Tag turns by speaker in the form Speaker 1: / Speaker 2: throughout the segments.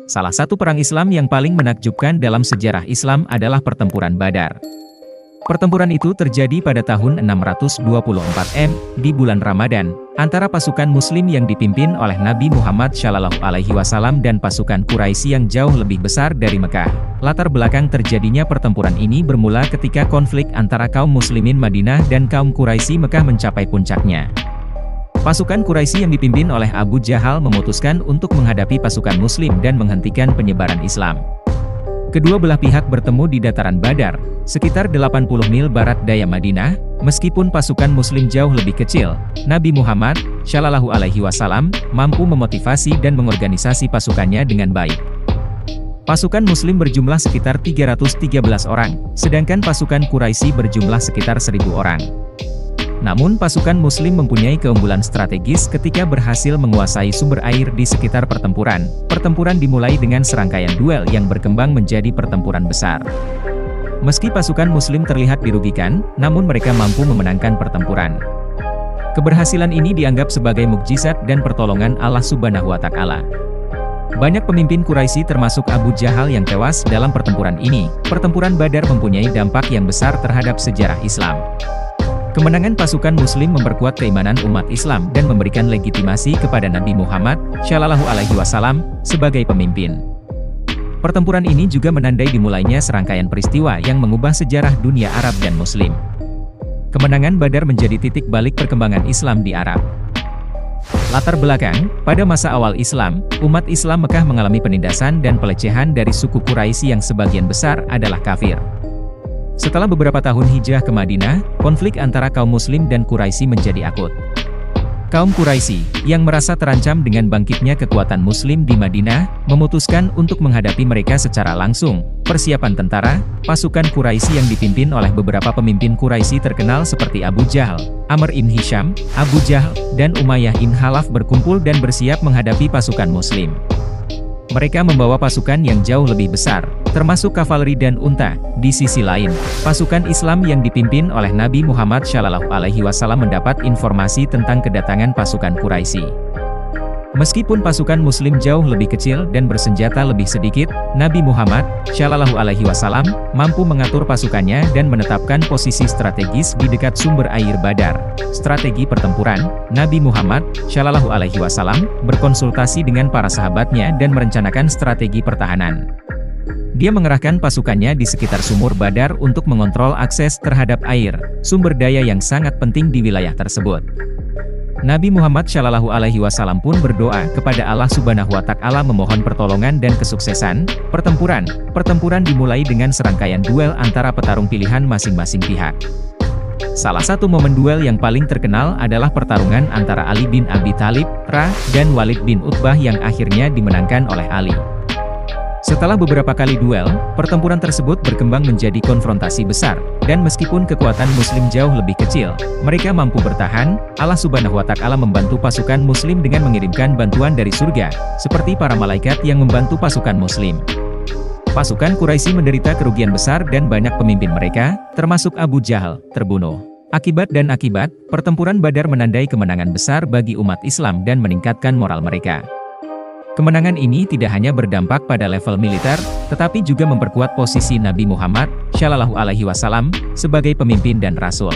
Speaker 1: Salah satu perang Islam yang paling menakjubkan dalam sejarah Islam adalah pertempuran Badar. Pertempuran itu terjadi pada tahun 624 M, di bulan Ramadan, antara pasukan Muslim yang dipimpin oleh Nabi Muhammad SAW dan pasukan Quraisy yang jauh lebih besar dari Mekah. Latar belakang terjadinya pertempuran ini bermula ketika konflik antara kaum Muslimin Madinah dan kaum Quraisy Mekah mencapai puncaknya. Pasukan Quraisy yang dipimpin oleh Abu Jahal memutuskan untuk menghadapi pasukan Muslim dan menghentikan penyebaran Islam. Kedua belah pihak bertemu di dataran Badar, sekitar 80 mil barat daya Madinah. Meskipun pasukan Muslim jauh lebih kecil, Nabi Muhammad SAW mampu memotivasi dan mengorganisasi pasukannya dengan baik. Pasukan Muslim berjumlah sekitar 313 orang, sedangkan pasukan Quraisy berjumlah sekitar 1.000 orang. Namun pasukan Muslim mempunyai keunggulan strategis ketika berhasil menguasai sumber air di sekitar pertempuran. Pertempuran dimulai dengan serangkaian duel yang berkembang menjadi pertempuran besar. Meski pasukan Muslim terlihat dirugikan, namun mereka mampu memenangkan pertempuran. Keberhasilan ini dianggap sebagai mukjizat dan pertolongan Allah Subhanahu wa Ta'ala. Banyak pemimpin Quraisy termasuk Abu Jahal yang tewas dalam pertempuran ini. Pertempuran Badar mempunyai dampak yang besar terhadap sejarah Islam. Kemenangan pasukan Muslim memperkuat keimanan umat Islam dan memberikan legitimasi kepada Nabi Muhammad SAW sebagai pemimpin. Pertempuran ini juga menandai dimulainya serangkaian peristiwa yang mengubah sejarah dunia Arab dan Muslim. Kemenangan Badar menjadi titik balik perkembangan Islam di Arab. Latar belakang, pada masa awal Islam, umat Islam Mekah mengalami penindasan dan pelecehan dari suku Quraisy yang sebagian besar adalah kafir. Setelah beberapa tahun hijrah ke Madinah, konflik antara kaum Muslim dan Quraisy menjadi akut. Kaum Quraisy, yang merasa terancam dengan bangkitnya kekuatan Muslim di Madinah, memutuskan untuk menghadapi mereka secara langsung. Persiapan tentara, pasukan Quraisy yang dipimpin oleh beberapa pemimpin Quraisy terkenal seperti Abu Jahal, Amr ibn Hisham, Abu Jahl, dan Umayyah ibn Khalaf berkumpul dan bersiap menghadapi pasukan Muslim. Mereka membawa pasukan yang jauh lebih besar, termasuk kavaleri dan unta. Di sisi lain, pasukan Islam yang dipimpin oleh Nabi Muhammad SAW mendapat informasi tentang kedatangan pasukan Quraisy. Meskipun pasukan Muslim jauh lebih kecil dan bersenjata lebih sedikit, Nabi Muhammad SAW mampu mengatur pasukannya dan menetapkan posisi strategis di dekat sumber air Badar. Strategi pertempuran, Nabi Muhammad SAW berkonsultasi dengan para sahabatnya dan merencanakan strategi pertahanan. Dia mengerahkan pasukannya di sekitar sumur Badar untuk mengontrol akses terhadap air, sumber daya yang sangat penting di wilayah tersebut. Nabi Muhammad SAW pun berdoa kepada Allah Subhanahu wa Ta'ala memohon pertolongan dan kesuksesan. Pertempuran dimulai dengan serangkaian duel antara petarung pilihan masing-masing pihak. Salah satu momen duel yang paling terkenal adalah pertarungan antara Ali bin Abi Thalib, dan Walid bin Utbah yang akhirnya dimenangkan oleh Ali. Setelah beberapa kali duel, pertempuran tersebut berkembang menjadi konfrontasi besar, dan meskipun kekuatan Muslim jauh lebih kecil, mereka mampu bertahan. Allah Subhanahu wa Ta'ala membantu pasukan Muslim dengan mengirimkan bantuan dari surga, seperti para malaikat yang membantu pasukan Muslim. Pasukan Quraisy menderita kerugian besar dan banyak pemimpin mereka, termasuk Abu Jahal, terbunuh. Akibat pertempuran Badar menandai kemenangan besar bagi umat Islam dan meningkatkan moral mereka. Kemenangan ini tidak hanya berdampak pada level militer, tetapi juga memperkuat posisi Nabi Muhammad SAW sebagai pemimpin dan rasul.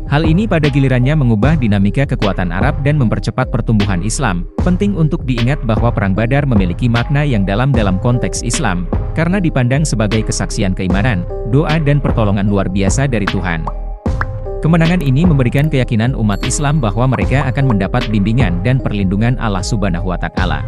Speaker 1: Hal ini pada gilirannya mengubah dinamika kekuatan Arab dan mempercepat pertumbuhan Islam. Penting untuk diingat bahwa Perang Badar memiliki makna yang dalam konteks Islam, karena dipandang sebagai kesaksian keimanan, doa dan pertolongan luar biasa dari Tuhan. Kemenangan ini memberikan keyakinan umat Islam bahwa mereka akan mendapat bimbingan dan perlindungan Allah Subhanahu wa Ta'ala.